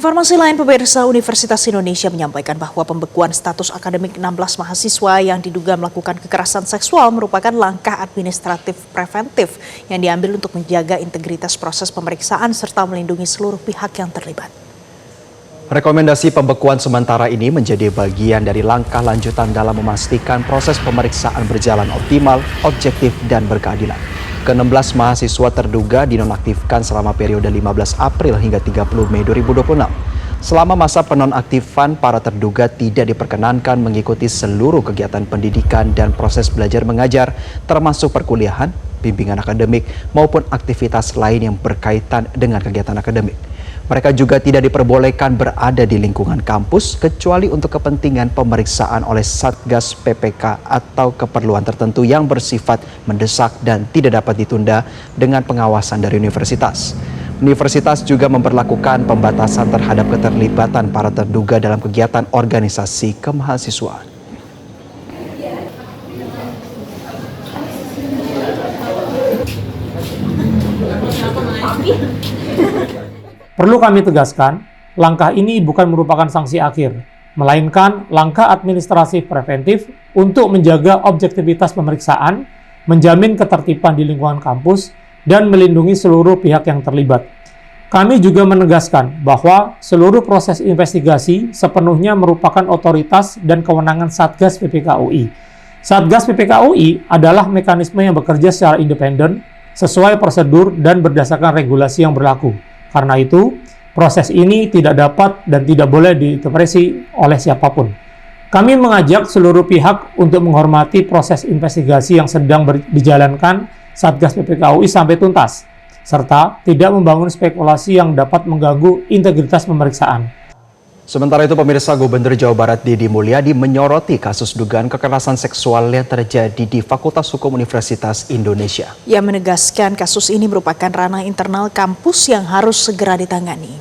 Informasi lain, pemirsa, Universitas Indonesia menyampaikan bahwa pembekuan status akademik 16 mahasiswa yang diduga melakukan kekerasan seksual merupakan langkah administratif preventif yang diambil untuk menjaga integritas proses pemeriksaan serta melindungi seluruh pihak yang terlibat. Rekomendasi pembekuan sementara ini menjadi bagian dari langkah lanjutan dalam memastikan proses pemeriksaan berjalan optimal, objektif, dan berkeadilan. Ke-16 mahasiswa terduga dinonaktifkan selama periode 15 April hingga 30 Mei 2026. Selama masa penonaktifan, para terduga tidak diperkenankan mengikuti seluruh kegiatan pendidikan dan proses belajar mengajar, termasuk perkuliahan, bimbingan akademik, maupun aktivitas lain yang berkaitan dengan kegiatan akademik. Mereka juga tidak diperbolehkan berada di lingkungan kampus kecuali untuk kepentingan pemeriksaan oleh Satgas PPK atau keperluan tertentu yang bersifat mendesak dan tidak dapat ditunda dengan pengawasan dari universitas. Universitas juga memperlakukan pembatasan terhadap keterlibatan para terduga dalam kegiatan organisasi kemahasiswaan. Perlu kami tegaskan, langkah ini bukan merupakan sanksi akhir, melainkan langkah administrasi preventif untuk menjaga objektivitas pemeriksaan, menjamin ketertiban di lingkungan kampus, dan melindungi seluruh pihak yang terlibat. Kami juga menegaskan bahwa seluruh proses investigasi sepenuhnya merupakan otoritas dan kewenangan Satgas PPK UI. Satgas PPK UI adalah mekanisme yang bekerja secara independen, sesuai prosedur dan berdasarkan regulasi yang berlaku. Karena itu, proses ini tidak dapat dan tidak boleh diintervensi oleh siapapun. Kami mengajak seluruh pihak untuk menghormati proses investigasi yang sedang dijalankan Satgas PPK UI sampai tuntas, serta tidak membangun spekulasi yang dapat mengganggu integritas pemeriksaan. Sementara itu, pemirsa, Gubernur Jawa Barat Deddy Mulyadi menyoroti kasus dugaan kekerasan seksual yang terjadi di Fakultas Hukum Universitas Indonesia. Ia menegaskan kasus ini merupakan ranah internal kampus yang harus segera ditangani.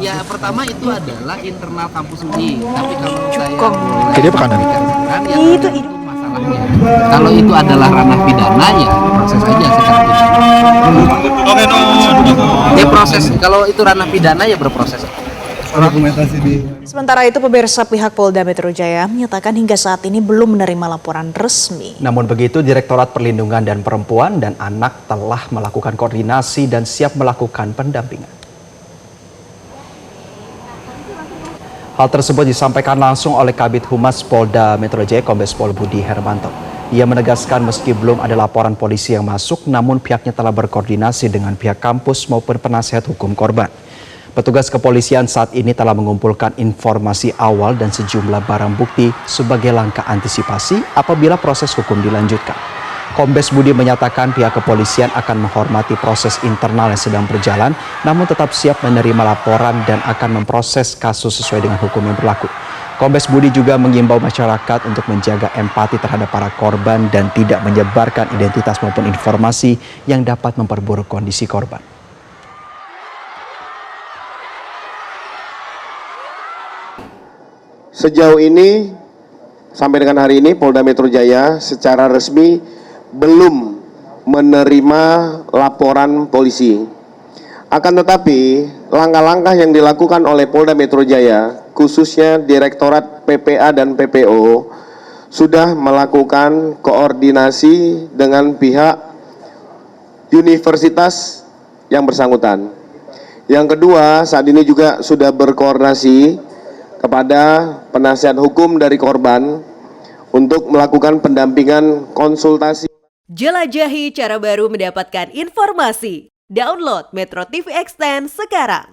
Ya, pertama itu adalah internal kampus UI. Tapi kalau saya Jadi apa kanan? Itu masalahnya. Kalau itu adalah ranah pidana, ya proses aja secara pidana. Ya proses, kalau itu ranah pidana ya berproses. Sementara itu, pemirsa, pihak Polda Metro Jaya menyatakan hingga saat ini belum menerima laporan resmi. Namun begitu, Direktorat Perlindungan dan Perempuan dan Anak telah melakukan koordinasi dan siap melakukan pendampingan. Hal tersebut disampaikan langsung oleh Kabid Humas Polda Metro Jaya, Kombes Pol Budi Hermanto. Ia menegaskan meski belum ada laporan polisi yang masuk, namun pihaknya telah berkoordinasi dengan pihak kampus maupun penasihat hukum korban. Petugas kepolisian saat ini telah mengumpulkan informasi awal dan sejumlah barang bukti sebagai langkah antisipasi apabila proses hukum dilanjutkan. Kombes Budi menyatakan pihak kepolisian akan menghormati proses internal yang sedang berjalan, namun tetap siap menerima laporan dan akan memproses kasus sesuai dengan hukum yang berlaku. Kombes Budi juga mengimbau masyarakat untuk menjaga empati terhadap para korban dan tidak menyebarkan identitas maupun informasi yang dapat memperburuk kondisi korban. Sejauh ini, sampai dengan hari ini, Polda Metro Jaya secara resmi belum menerima laporan polisi. Akan tetapi, langkah-langkah yang dilakukan oleh Polda Metro Jaya, khususnya Direktorat PPA dan PPO, sudah melakukan koordinasi dengan pihak universitas yang bersangkutan. Yang kedua, saat ini juga sudah berkoordinasi kepada penasihat hukum dari korban untuk melakukan pendampingan konsultasi. Jelajahi cara baru mendapatkan informasi. Download Metro TV Extend sekarang.